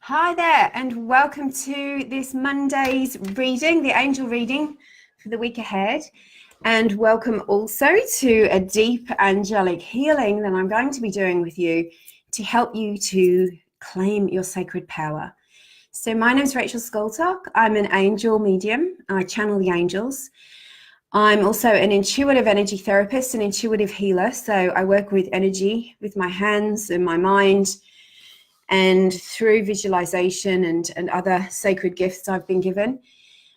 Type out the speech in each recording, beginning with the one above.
Hi there, and welcome to this Monday's reading, the angel reading for the week ahead. And welcome also to a deep angelic healing that I'm going to be doing with you to help you to claim your sacred power. So my name is Rachel Scoltock. I'm an angel medium. I channel the angels. I'm also an intuitive energy therapist, an intuitive healer. So I work with energy with my hands and my mind, and through visualization and other sacred gifts I've been given.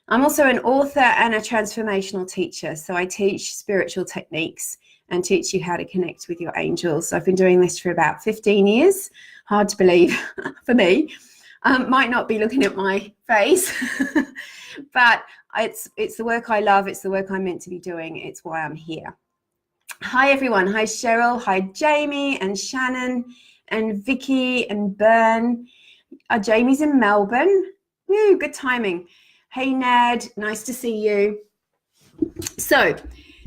I'm also an author and a transformational teacher. So I teach spiritual techniques and teach you how to connect with your angels. I've been doing this for about 15 years. Hard to believe for me. Might not be looking at my face, but it's the work I love. It's the work I'm meant to be doing. It's why I'm here. Hi, everyone. Hi, Cheryl. Hi, Jamie and Shannon and Vicky and Bern. Jamie's in Melbourne. Woo, good timing. Hey, Ned. Nice to see you. So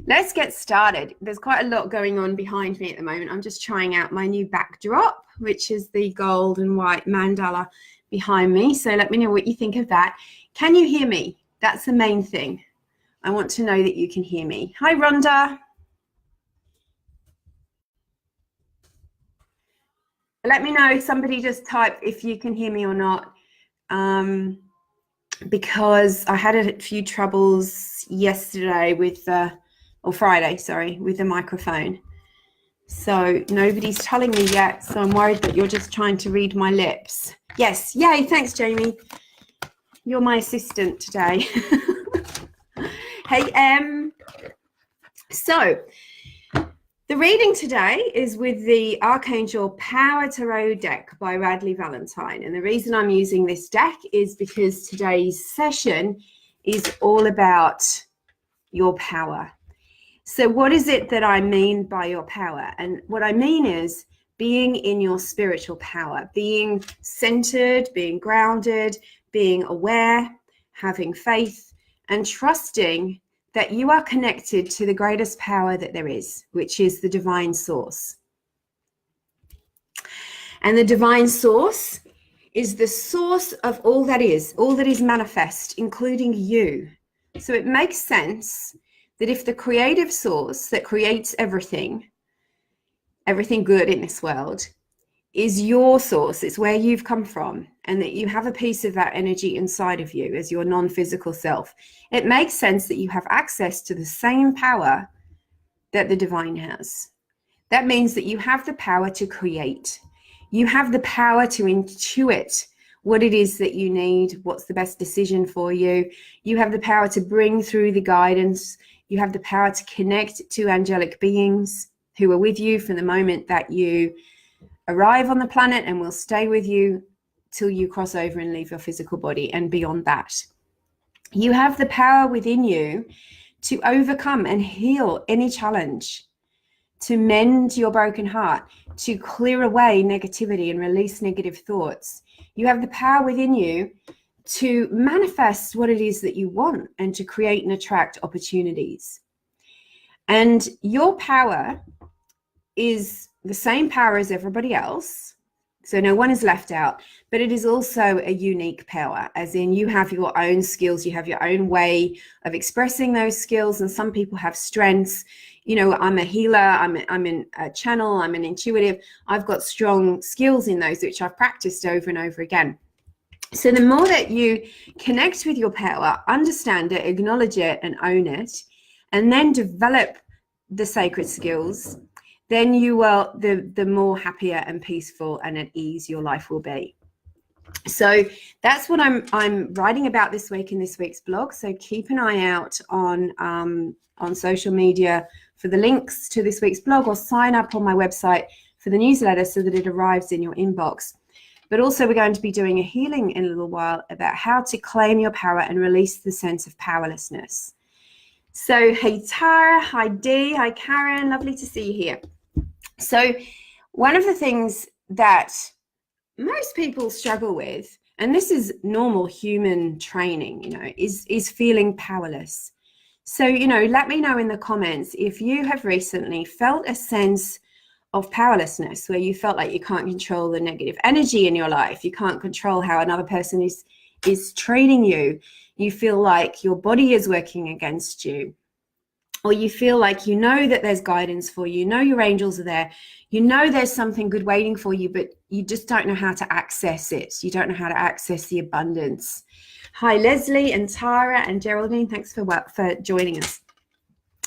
let's get started. There's quite a lot going on behind me at the moment. I'm just trying out my new backdrop, which is the gold and white mandala behind me. So let me know what you think of that. Can you hear me? That's the main thing. I want to know that you can hear me. Hi, Rhonda. Let me know, somebody just type if you can hear me or not, because I had a few troubles yesterday with, or Friday, sorry, with the microphone. So nobody's telling me yet, so I'm worried that you're just trying to read my lips. Yes, yay, thanks, Jamie. You're my assistant today. Hey, so the reading today is with the Archangel Power Tarot deck by Radley Valentine. And the reason I'm using this deck is because today's session is all about your power. So what is it that I mean by your power? And what I mean is being in your spiritual power, being centered, being grounded, being aware, having faith, and trusting that you are connected to the greatest power that there is, which is the divine source. And the divine source is the source of all that is manifest, including you. So it makes sense that if the creative source that creates everything good in this world, is your source, it's where you've come from, and that you have a piece of that energy inside of you as your non-physical self, it makes sense that you have access to the same power that the divine has. That means that you have the power to create. You have the power to intuit what it is that you need, what's the best decision for you. You have the power to bring through the guidance. You have the power to connect to angelic beings who are with you from the moment that you arrive on the planet and will stay with you till you cross over and leave your physical body and beyond that. You have the power within you to overcome and heal any challenge, to mend your broken heart, to clear away negativity and release negative thoughts. You have the power within you to manifest what it is that you want and to create and attract opportunities. And your power is the same power as everybody else, so no one is left out, but it is also a unique power, as in you have your own skills, you have your own way of expressing those skills, and some people have strengths. You know, I'm a healer, I'm in a channel, I'm an intuitive, I've got strong skills in those which I've practiced over and over again. So the more that you connect with your power, understand it, acknowledge it, and own it, and then develop the sacred skills, then you will, the more happier and peaceful and at ease your life will be. So that's what I'm writing about this week in this week's blog. So keep an eye out on social media for the links to this week's blog, or sign up on my website for the newsletter so that it arrives in your inbox. But also we're going to be doing a healing in a little while about how to claim your power and release the sense of powerlessness. So hey Tara, hi Dee, hi Karen, lovely to see you here. So one of the things that most people struggle with, and this is normal human training, you know, is feeling powerless. So, you know, let me know in the comments if you have recently felt a sense of powerlessness, where you felt like you can't control the negative energy in your life, you can't control how another person is treating you, you feel like your body is working against you, or you feel like you know that there's guidance for you, you know your angels are there, you know there's something good waiting for you, but you just don't know how to access it. You don't know how to access the abundance. Hi, Leslie and Tara and Geraldine. Thanks for joining us.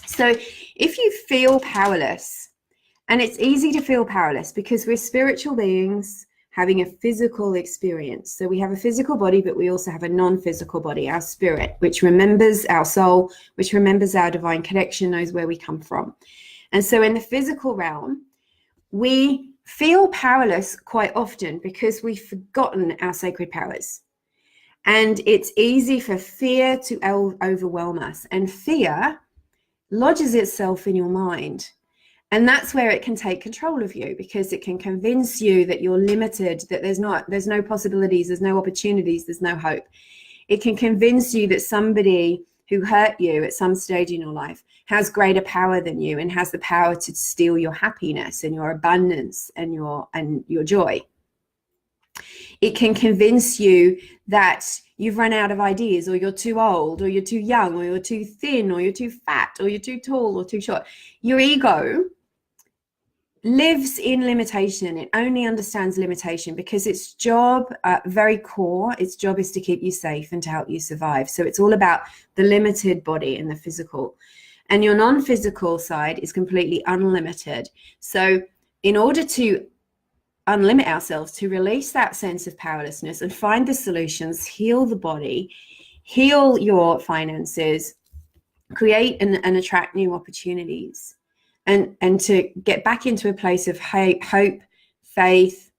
So if you feel powerless, and it's easy to feel powerless because we're spiritual beings having a physical experience. So we have a physical body, but we also have a non-physical body, our spirit, which remembers our soul, which remembers our divine connection, knows where we come from. And so in the physical realm, we feel powerless quite often because we've forgotten our sacred powers. And it's easy for fear to overwhelm us. And fear lodges itself in your mind. And that's where it can take control of you, because it can convince you that you're limited, that there's no possibilities, there's no opportunities, there's no hope. It can convince you that somebody who hurt you at some stage in your life has greater power than you and has the power to steal your happiness and your abundance and your joy. It can convince you that you've run out of ideas, or you're too old, or you're too young, or you're too thin, or you're too fat, or you're too tall or too short. Your ego lives in limitation. It only understands limitation because its job, very core, its job is to keep you safe and to help you survive. So it's all about the limited body and the physical. And your non-physical side is completely unlimited. So in order to unlimit ourselves, to release that sense of powerlessness and find the solutions, heal the body, heal your finances, create and attract new opportunities, and to get back into a place of hope, faith,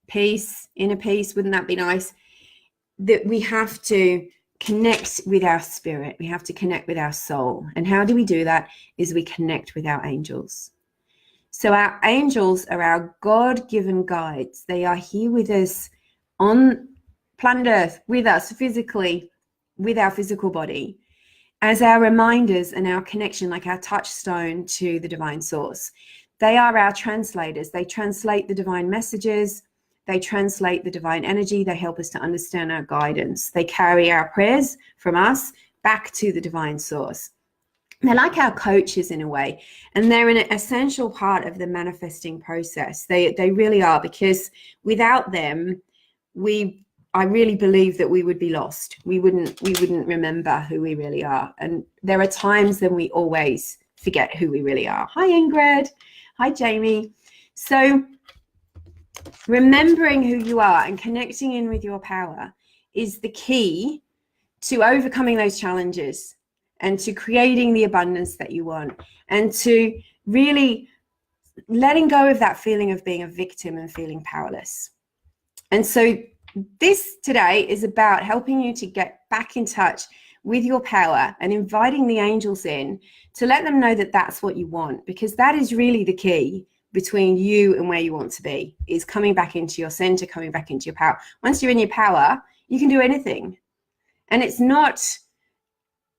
peace, inner peace, wouldn't that be nice? That we have to connect with our spirit, we have to connect with our soul. And how do we do that? Is we connect with our angels. So our angels are our God-given guides. They are here with us on planet Earth, with us physically, with our physical body, as our reminders and our connection, like our touchstone to the divine source. They are our translators. They translate the divine messages. They translate the divine energy. They help us to understand our guidance. They carry our prayers from us back to the divine source. They're like our coaches in a way, and they're an essential part of the manifesting process. They really are, because without them, I really believe that we would be lost. We wouldn't remember who we really are. And there are times when we always forget who we really are. Hi, Ingrid. Hi, Jamie. So remembering who you are and connecting in with your power is the key to overcoming those challenges and to creating the abundance that you want, and to really letting go of that feeling of being a victim and feeling powerless. And so this today is about helping you to get back in touch with your power and inviting the angels in to let them know that that's what you want, because that is really the key between you and where you want to be, is coming back into your center, coming back into your power. Once you're in your power, you can do anything. And it's not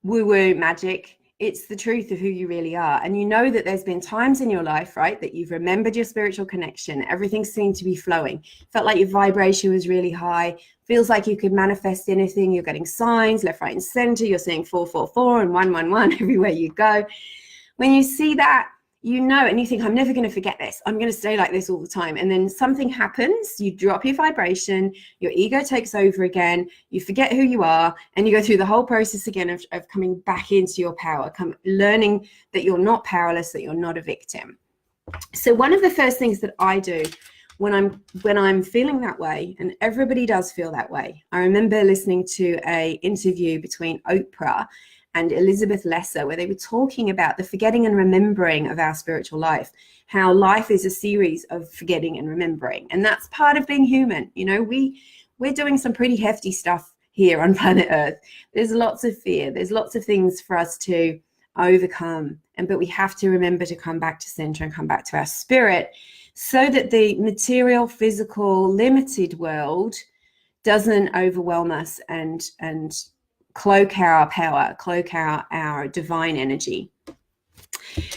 woo-woo magic. It's the truth of who you really are. And you know that there's been times in your life, right, that you've remembered your spiritual connection. Everything seemed to be flowing. Felt like your vibration was really high. Feels like you could manifest anything. You're getting signs left, right, and center. You're seeing 444 and 111 everywhere you go. When you see that, you know, and you think, I'm never going to forget this. I'm going to stay like this all the time. And then something happens, you drop your vibration, your ego takes over again, you forget who you are, and you go through the whole process again of coming back into your power, learning that you're not powerless, that you're not a victim. So one of the first things that I do when I'm feeling that way, and everybody does feel that way. I remember listening to an interview between Oprah and Elizabeth Lesser, where they were talking about the forgetting and remembering of our spiritual life, how life is a series of forgetting and remembering. And that's part of being human. You know, we're doing some pretty hefty stuff here on planet Earth. There's lots of fear. There's lots of things for us to overcome. But we have to remember to come back to center and come back to our spirit, so that the material, physical, limited world doesn't overwhelm us and cloak our power, cloak our divine energy.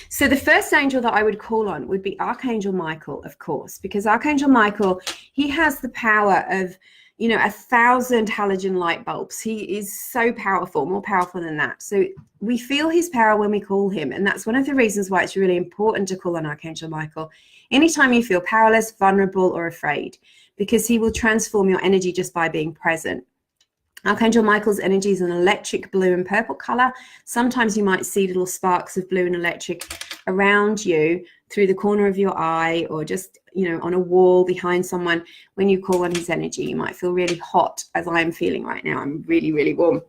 So the first angel that I would call on would be Archangel Michael, of course, because Archangel Michael, he has the power of, 1,000 halogen light bulbs. He is so powerful, more powerful than that. So we feel his power when we call him. And that's one of the reasons why it's really important to call on Archangel Michael anytime you feel powerless, vulnerable, or afraid, because he will transform your energy just by being present. Archangel Michael's energy is an electric blue and purple color. Sometimes you might see little sparks of blue and electric around you through the corner of your eye, or just, on a wall behind someone. When you call on his energy, you might feel really hot, as I am feeling right now. I'm really, really warm.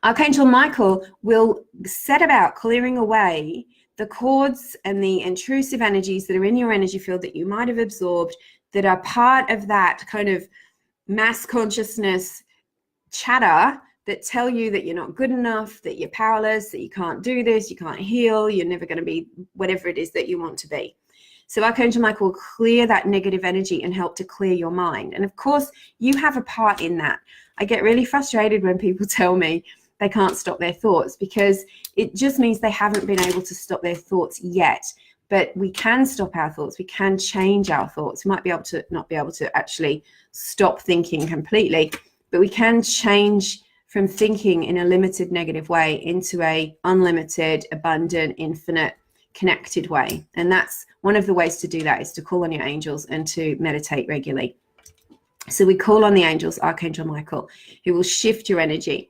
Archangel Michael will set about clearing away the cords and the intrusive energies that are in your energy field that you might have absorbed, that are part of that kind of mass consciousness chatter that tell you that you're not good enough, that you're powerless, that you can't do this, you can't heal, you're never going to be whatever it is that you want to be. So Archangel Michael will clear that negative energy and help to clear your mind. And of course, you have a part in that. I get really frustrated when people tell me they can't stop their thoughts, because it just means they haven't been able to stop their thoughts yet. But we can stop our thoughts. We can change our thoughts. We might be able to not be able to actually stop thinking completely, but we can change from thinking in a limited negative way into a unlimited, abundant, infinite, connected way. And that's one of the ways to do that, is to call on your angels and to meditate regularly. So we call on the angels, Archangel Michael, who will shift your energy.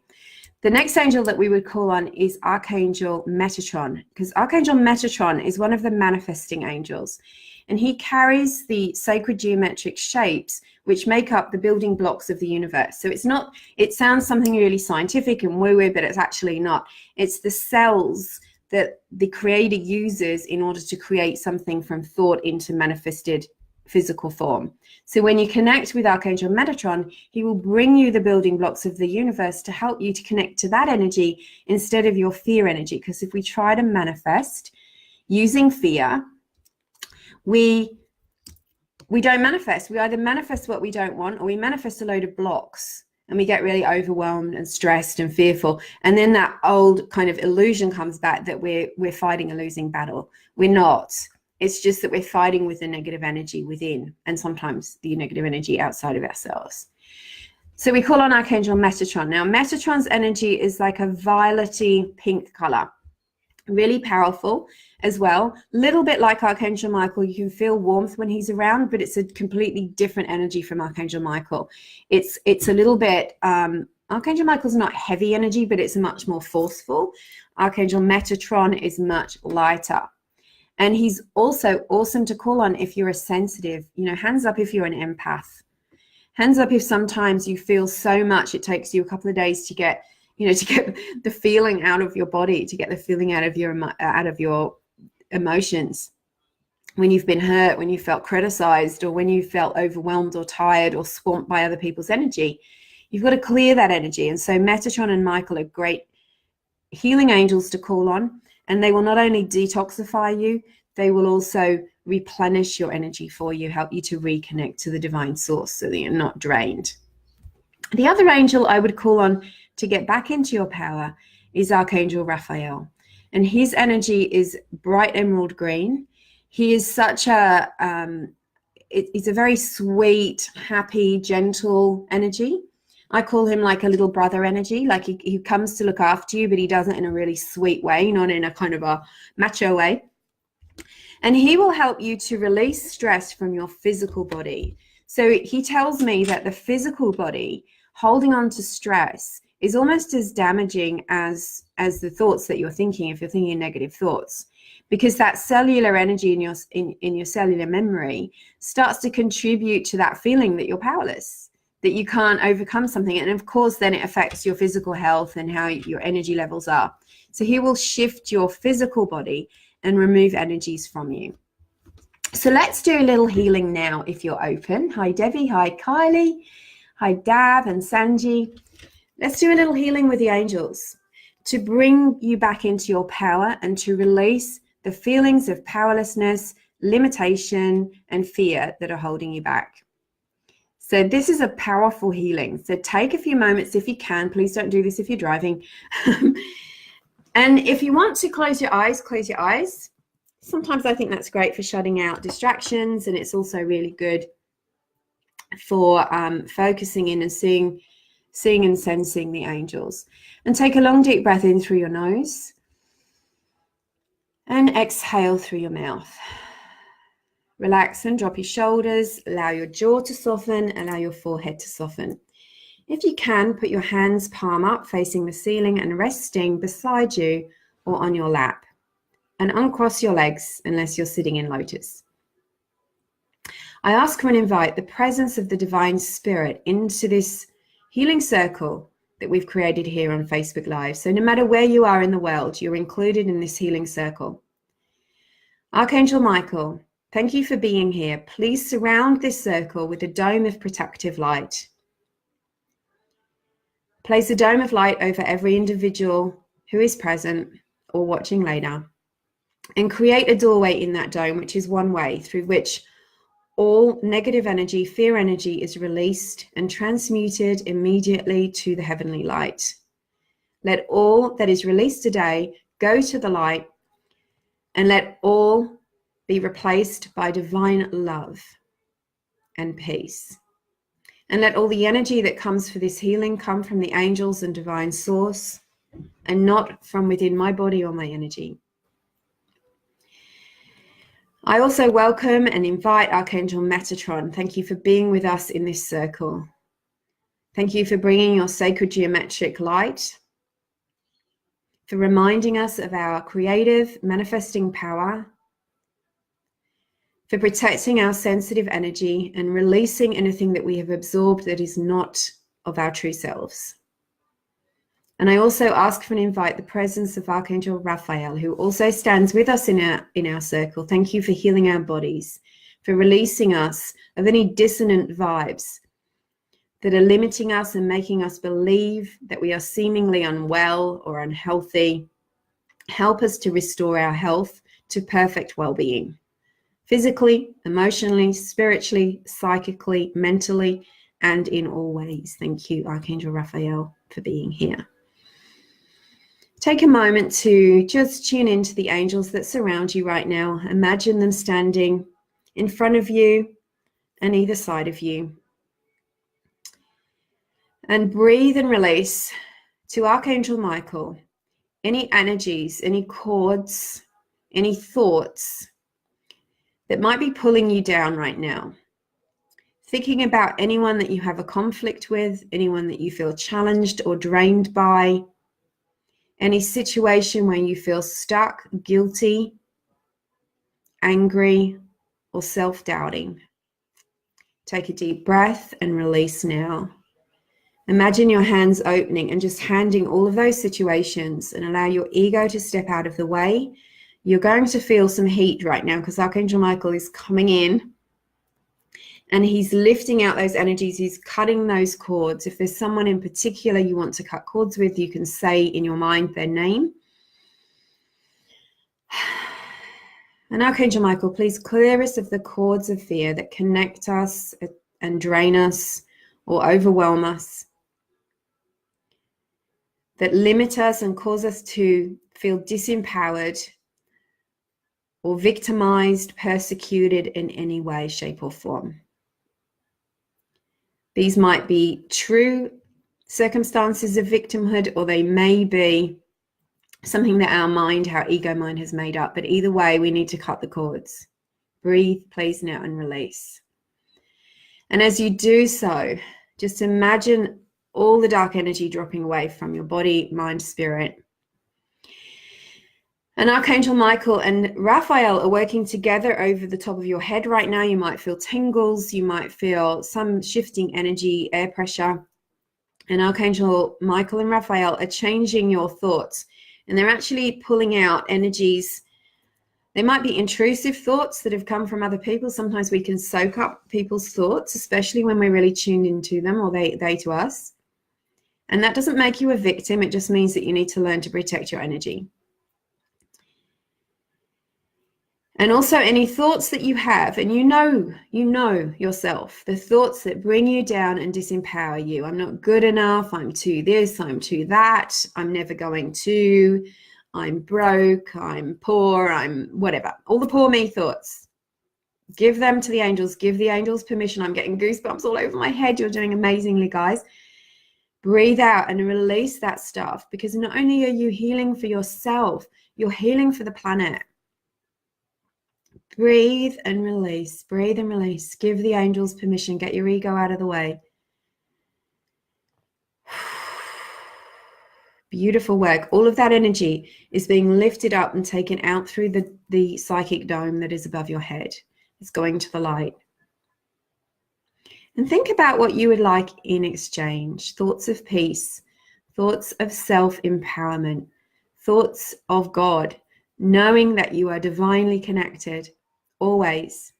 The next angel that we would call on is Archangel Metatron, because Archangel Metatron is one of the manifesting angels, and he carries the sacred geometric shapes which make up the building blocks of the universe. So it sounds something really scientific and woo-woo, but it's actually not. It's the cells that the creator uses in order to create something from thought into manifested physical form. So when you connect with Archangel Metatron, he will bring you the building blocks of the universe to help you to connect to that energy instead of your fear energy. Because if we try to manifest using fear, we don't manifest. We either manifest what we don't want, or we manifest a load of blocks, and we get really overwhelmed and stressed and fearful. And then that old kind of illusion comes back that we're fighting a losing battle. We're not. It's just that we're fighting with the negative energy within, and sometimes the negative energy outside of ourselves. So we call on Archangel Metatron. Now, Metatron's energy is like a violety pink color, really powerful as well. Little bit like Archangel Michael, you can feel warmth when he's around, but it's a completely different energy from Archangel Michael. It's a little bit, Archangel Michael's not heavy energy, but it's much more forceful. Archangel Metatron is much lighter. And he's also awesome to call on if you're a sensitive, hands up if you're an empath. Hands up if sometimes you feel so much it takes you a couple of days to get, to get the feeling out of your body, to get the feeling out of your emotions. When you've been hurt, when you felt criticized, or when you felt overwhelmed or tired or swamped by other people's energy, you've got to clear that energy. And so Metatron and Michael are great healing angels to call on. And they will not only detoxify you, they will also replenish your energy for you, help you to reconnect to the divine source so that you're not drained. The other angel I would call on to get back into your power is Archangel Raphael. And his energy is bright emerald green. He is such it's a very sweet, happy, gentle energy. I call him like a little brother energy, like he comes to look after you, but he does it in a really sweet way, not in a kind of a macho way. And he will help you to release stress from your physical body. So he tells me that the physical body holding on to stress is almost as damaging as the thoughts that you're thinking, if you're thinking negative thoughts, because that cellular energy in your cellular memory starts to contribute to that feeling that you're powerless, that you can't overcome something. And of course, then it affects your physical health and how your energy levels are. So he will shift your physical body and remove energies from you. So let's do a little healing now if you're open. Hi, Debbie. Hi, Kylie. Hi, Dav and Sanji. Let's do a little healing with the angels to bring you back into your power and to release the feelings of powerlessness, limitation, and fear that are holding you back. So this is a powerful healing. So take a few moments if you can. Please don't do this if you're driving. And if you want to close your eyes, close your eyes. Sometimes I think that's great for shutting out distractions, and it's also really good for focusing in and seeing and sensing the angels. And take a long deep breath in through your nose and exhale through your mouth. Relax and drop your shoulders, allow your jaw to soften, allow your forehead to soften. If you can, put your hands palm up facing the ceiling and resting beside you or on your lap. And uncross your legs unless you're sitting in lotus. I ask and invite the presence of the divine spirit into this healing circle that we've created here on Facebook Live. So no matter where you are in the world, you're included in this healing circle. Archangel Michael, thank you for being here. Please surround this circle with a dome of protective light. Place a dome of light over every individual who is present or watching later. And create a doorway in that dome, which is one way through which all negative energy, fear energy is released and transmuted immediately to the heavenly light. Let all that is released today go to the light, and let all be replaced by divine love and peace. And let all the energy that comes for this healing come from the angels and divine source, and not from within my body or my energy. I also welcome and invite Archangel Metatron. Thank you for being with us in this circle. Thank you for bringing your sacred geometric light, for reminding us of our creative manifesting power, for protecting our sensitive energy and releasing anything that we have absorbed that is not of our true selves. And I also ask for and invite the presence of Archangel Raphael, who also stands with us in our circle. Thank you for healing our bodies, for releasing us of any dissonant vibes that are limiting us and making us believe that we are seemingly unwell or unhealthy. Help us to restore our health to perfect well-being, physically, emotionally, spiritually, psychically, mentally, and in all ways. Thank you, Archangel Raphael, for being here. Take a moment to just tune into the angels that surround you right now. Imagine them standing in front of you and either side of you. And breathe and release to Archangel Michael any energies, any cords, any thoughts that might be pulling you down right now. Thinking about anyone that you have a conflict with, anyone that you feel challenged or drained by, any situation where you feel stuck, guilty, angry, or self-doubting. Take a deep breath and release now. Imagine your hands opening and just handing all of those situations, and allow your ego to step out of the way. You're going to feel some heat right now because Archangel Michael is coming in and he's lifting out those energies. He's cutting those cords. If there's someone in particular you want to cut cords with, you can say in your mind their name. And Archangel Michael, please clear us of the cords of fear that connect us and drain us or overwhelm us, that limit us and cause us to feel disempowered or victimized, persecuted in any way, shape, or form. These might be true circumstances of victimhood, or they may be something that our mind, our ego mind has made up. But either way, we need to cut the cords. Breathe, please, now, and release. And as you do so, just imagine all the dark energy dropping away from your body, mind, spirit. And Archangel Michael and Raphael are working together over the top of your head right now. You might feel tingles, you might feel some shifting energy, air pressure. And Archangel Michael and Raphael are changing your thoughts. And they're actually pulling out energies. They might be intrusive thoughts that have come from other people. Sometimes we can soak up people's thoughts, especially when we're really tuned into them, or they to us. And that doesn't make you a victim. It just means that you need to learn to protect your energy. And also any thoughts that you have, and you know yourself, the thoughts that bring you down and disempower you. I'm not good enough. I'm too this, I'm too that. I'm never going to. I'm broke, I'm poor, I'm whatever. All the poor me thoughts. Give them to the angels. Give the angels permission. I'm getting goosebumps all over my head. You're doing amazingly, guys. Breathe out and release that stuff, because not only are you healing for yourself, you're healing for the planet. Breathe and release. Breathe and release. Give the angels permission. Get your ego out of the way. Beautiful work. All of that energy is being lifted up and taken out through the psychic dome that is above your head. It's going to the light. And think about what you would like in exchange. Thoughts of peace, thoughts of self-empowerment, thoughts of God, knowing that you are divinely connected always,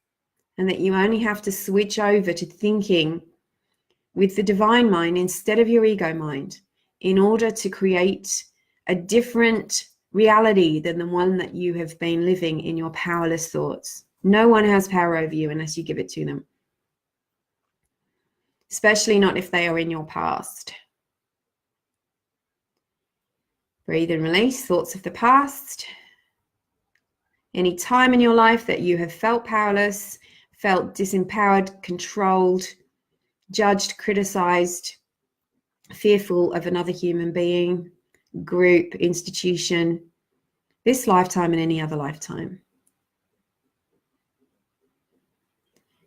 and that you only have to switch over to thinking with the divine mind instead of your ego mind in order to create a different reality than the one that you have been living in your powerless thoughts. No one has power over you unless you give it to them. Especially not if they are in your past. Breathe and release thoughts of the past. Any time in your life that you have felt powerless, felt disempowered, controlled, judged, criticized, fearful of another human being, group, institution, this lifetime and any other lifetime.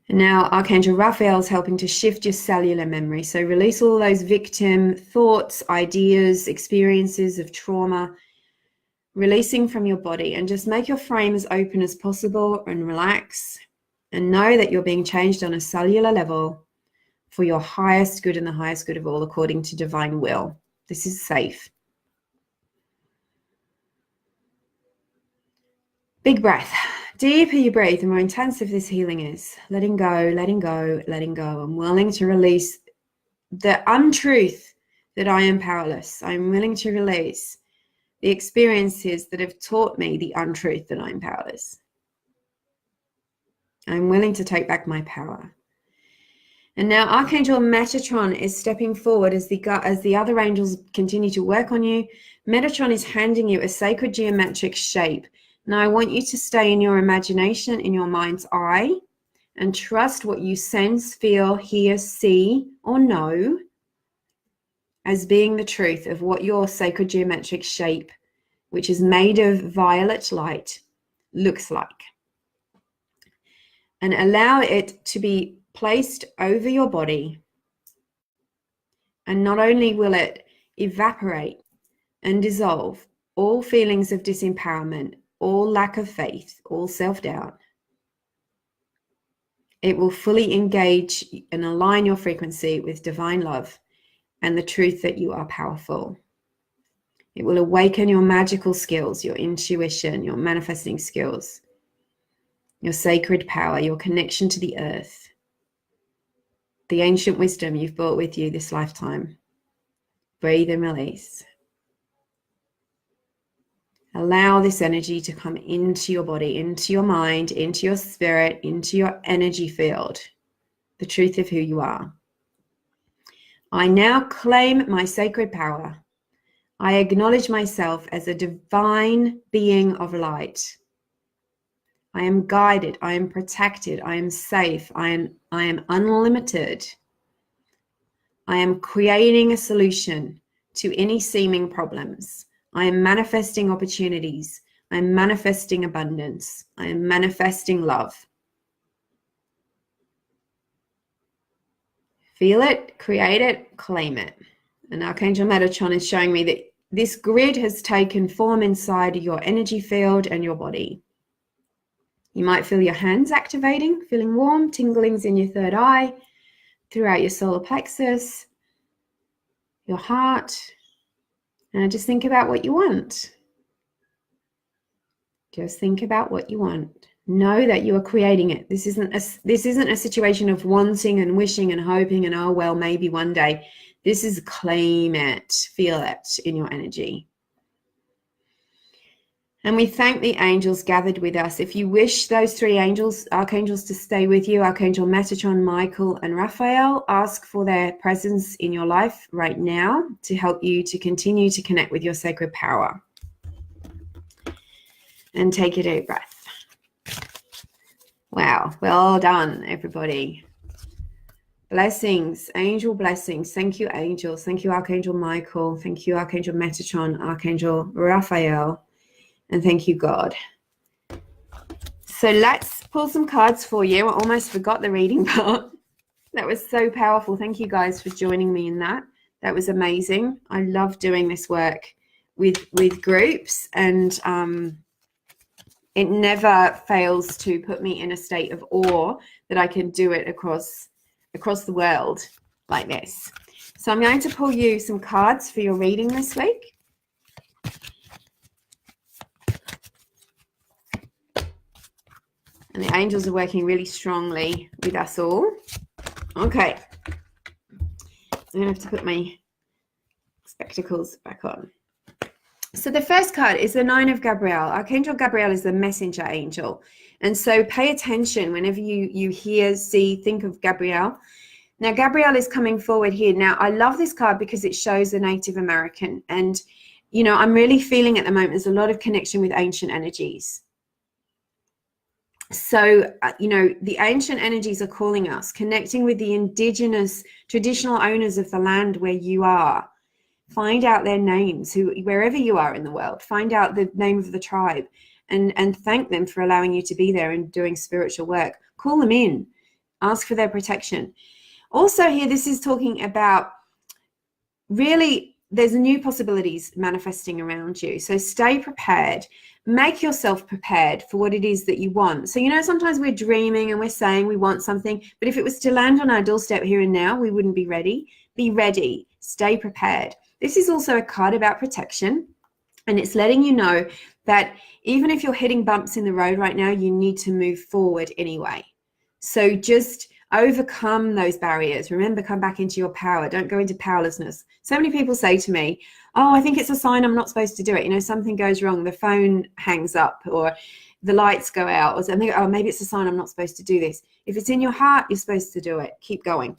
And now Archangel Raphael is helping to shift your cellular memory. So release all those victim thoughts, ideas, experiences of trauma, releasing from your body, and just make your frame as open as possible and relax and know that you're being changed on a cellular level for your highest good and the highest good of all, according to divine will. This is safe. Big breath. Deeper you breathe, the more intensive this healing is. Letting go, letting go, letting go. I'm willing to release the untruth that I am powerless. I'm willing to release the experiences that have taught me the untruth that I'm powerless. I'm willing to take back my power. And now Archangel Metatron is stepping forward as the other angels continue to work on you. Metatron is handing you a sacred geometric shape. Now I want you to stay in your imagination, in your mind's eye, and trust what you sense, feel, hear, see, or know as being the truth of what your sacred geometric shape, which is made of violet light, looks like. And allow it to be placed over your body. And not only will it evaporate and dissolve all feelings of disempowerment, all lack of faith, all self-doubt, it will fully engage and align your frequency with divine love and the truth that you are powerful. It will awaken your magical skills, your intuition, your manifesting skills, your sacred power, your connection to the earth, the ancient wisdom you've brought with you this lifetime. Breathe and release. Allow this energy to come into your body, into your mind, into your spirit, into your energy field, the truth of who you are. I now claim my sacred power. I acknowledge myself as a divine being of light. I am guided, I am protected, I am safe, I am unlimited. I am creating a solution to any seeming problems. I am manifesting opportunities. I am manifesting abundance. I am manifesting love. Feel it, create it, claim it. And Archangel Metatron is showing me that this grid has taken form inside your energy field and your body. You might feel your hands activating, feeling warm, tinglings in your third eye, throughout your solar plexus, your heart. And just think about what you want. Just think about what you want. Know that you are creating it. This isn't a situation of wanting and wishing and hoping and, oh, well, maybe one day. This is claim it, feel it in your energy. And we thank the angels gathered with us. If you wish those three archangels to stay with you, Archangel Metatron, Michael, and Raphael, ask for their presence in your life right now to help you to continue to connect with your sacred power. And take a deep breath. Wow, well done, everybody. Blessings, angel blessings. Thank you, angels. Thank you, Archangel Michael. Thank you, Archangel Metatron, Archangel Raphael. And thank you, God. So let's pull some cards for you. I almost forgot the reading part. That was so powerful. Thank you guys for joining me in that. That was amazing. I love doing this work with groups, and it never fails to put me in a state of awe that I can do it across the world like this. So I'm going to pull you some cards for your reading this week. And the angels are working really strongly with us all. Okay. I'm going to have to put my spectacles back on. So the first card is the Nine of Gabriel. Archangel Gabriel is the messenger angel. And so pay attention whenever you hear, see, think of Gabriel. Now, Gabriel is coming forward here. Now, I love this card because it shows a Native American. And, you know, I'm really feeling at the moment there's a lot of connection with ancient energies. So, you know, the ancient energies are calling us, connecting with the indigenous traditional owners of the land where you are. Find out their names, wherever you are in the world. Find out the name of the tribe and thank them for allowing you to be there and doing spiritual work. Call them in. Ask for their protection. Also here, this is talking about really there's new possibilities manifesting around you. So stay prepared. Make yourself prepared for what it is that you want. So, you know, sometimes we're dreaming and we're saying we want something, but if it was to land on our doorstep here and now, we wouldn't be ready. Be ready. Stay prepared. This is also a card about protection, and it's letting you know that even if you're hitting bumps in the road right now, you need to move forward anyway. So just overcome those barriers. Remember, come back into your power. Don't go into powerlessness. So many people say to me, oh, I think it's a sign I'm not supposed to do it. You know, something goes wrong. The phone hangs up or the lights go out or something. Oh, maybe it's a sign I'm not supposed to do this. If it's in your heart, you're supposed to do it. Keep going.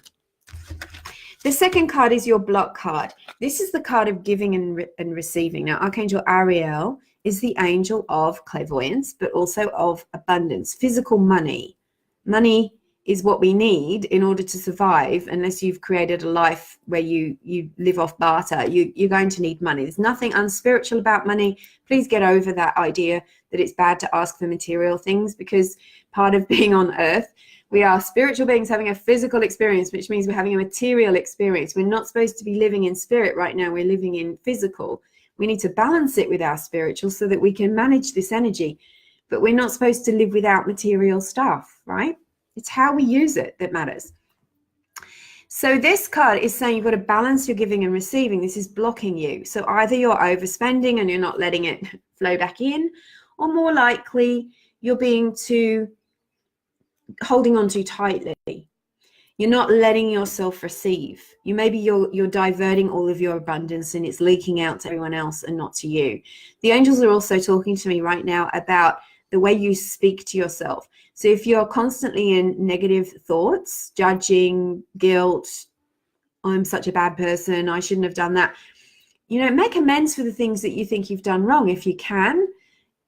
The second card is your block card. This is the card of giving and receiving. Now, Archangel Ariel is the angel of clairvoyance, but also of abundance, physical money. Money is what we need in order to survive. Unless you've created a life where you live off barter, you're going to need money. There's nothing unspiritual about money. Please get over that idea that it's bad to ask for material things, because part of being on earth, we are spiritual beings having a physical experience, which means we're having a material experience. We're not supposed to be living in spirit right now. We're living in physical. We need to balance it with our spiritual so that we can manage this energy. But we're not supposed to live without material stuff, right? It's how we use it that matters. So this card is saying you've got to balance your giving and receiving. This is blocking you. So either you're overspending and you're not letting it flow back in, or more likely you're being holding on too tightly. You're not letting yourself receive. Maybe you're diverting all of your abundance and it's leaking out to everyone else and not to you. The angels are also talking to me right now about the way you speak to yourself. So if you're constantly in negative thoughts, judging, guilt, I'm such a bad person, I shouldn't have done that, you know, make amends for the things that you think you've done wrong if you can,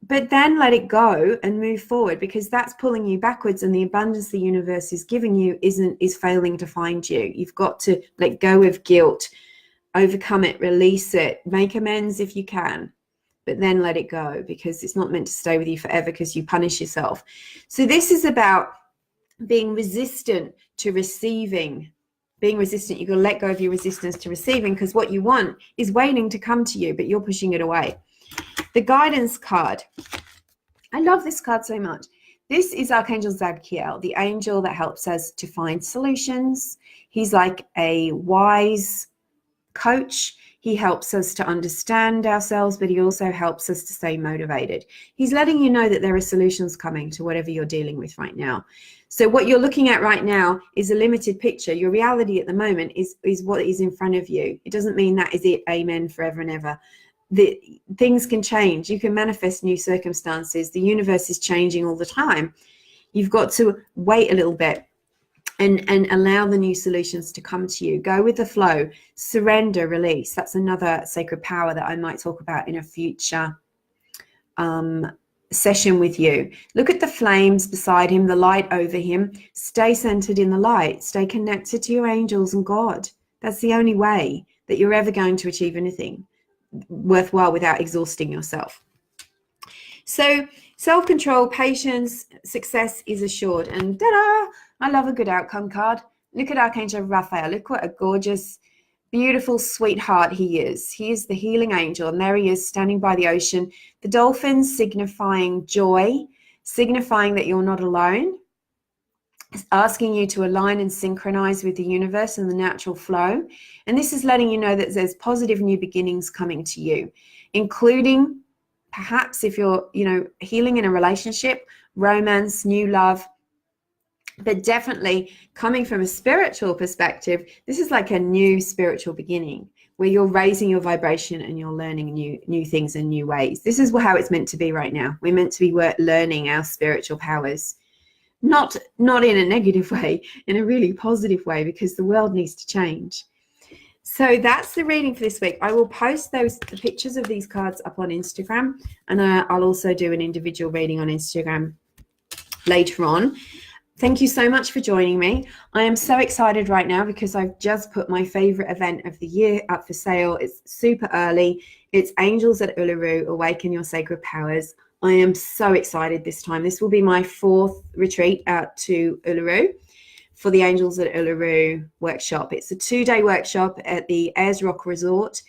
but then let it go and move forward, because that's pulling you backwards, and the abundance the universe is giving you is failing to find you. You've got to let go of guilt, overcome it, release it, make amends if you can, but then let it go, because it's not meant to stay with you forever because you punish yourself. So this is about being resistant to receiving. Being resistant, you've got to let go of your resistance to receiving, because what you want is waiting to come to you, but you're pushing it away. The guidance card. I love this card so much. This is Archangel Zadkiel, the angel that helps us to find solutions. He's like a wise coach. He helps us to understand ourselves, but he also helps us to stay motivated. He's letting you know that there are solutions coming to whatever you're dealing with right now. So what you're looking at right now is a limited picture. Your reality at the moment is what is in front of you. It doesn't mean that is it, amen, forever and ever. Things can change. You can manifest new circumstances. The universe is changing all the time. You've got to wait a little bit and allow the new solutions to come to you. Go with the flow. Surrender, release. That's another sacred power that I might talk about in a future session with you. Look at the flames beside him, the light over him. Stay centered in the light. Stay connected to your angels and God. That's the only way that you're ever going to achieve anything worthwhile without exhausting yourself. So self-control, patience, success is assured. And ta-da! I love a good outcome card. Look at Archangel Raphael. Look what a gorgeous, beautiful sweetheart he is. He is the healing angel, and there he is standing by the ocean. The dolphins signifying joy, signifying that you're not alone, asking you to align and synchronize with the universe and the natural flow. And this is letting you know that there's positive new beginnings coming to you, including perhaps if you're, healing in a relationship, romance, new love. But definitely coming from a spiritual perspective, this is like a new spiritual beginning where you're raising your vibration and you're learning new things and new ways. This is how it's meant to be right now. We're meant to be learning our spiritual powers, not in a negative way, in a really positive way, because the world needs to change. So that's the reading for this week. I will post the pictures of these cards up on Instagram, and I'll also do an individual reading on Instagram later on. Thank you so much for joining me. I am so excited right now because I've just put my favorite event of the year up for sale. It's super early. It's Angels at Uluru, Awaken Your Sacred Powers. I am so excited this time. This will be my 4th retreat out to Uluru for the Angels at Uluru workshop. It's a 2-day workshop at the Ayers Rock Resort.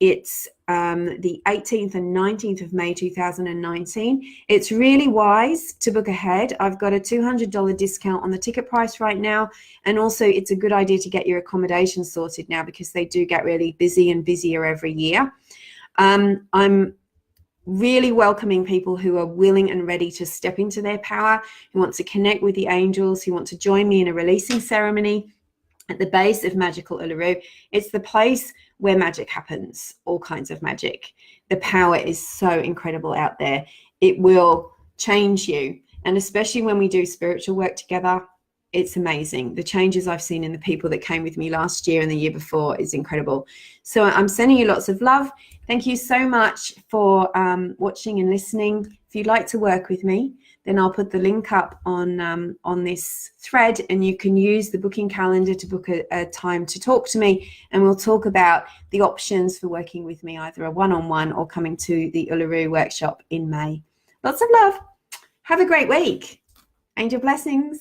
It's the 18th and 19th of May 2019. It's really wise to book ahead. I've got a $200 discount on the ticket price right now. And also it's a good idea to get your accommodation sorted now because they do get really busy and busier every year. I'm really welcoming people who are willing and ready to step into their power, who want to connect with the angels, who want to join me in a releasing ceremony at the base of Magical Uluru. It's the place where magic happens, all kinds of magic. The power is so incredible out there. It will change you. And especially when we do spiritual work together, it's amazing. The changes I've seen in the people that came with me last year and the year before is incredible. So I'm sending you lots of love. Thank you so much for watching and listening. If you'd like to work with me, then I'll put the link up on this thread, and you can use the booking calendar to book a time to talk to me, and we'll talk about the options for working with me, either a one-on-one or coming to the Uluru workshop in May. Lots of love. Have a great week. Angel blessings.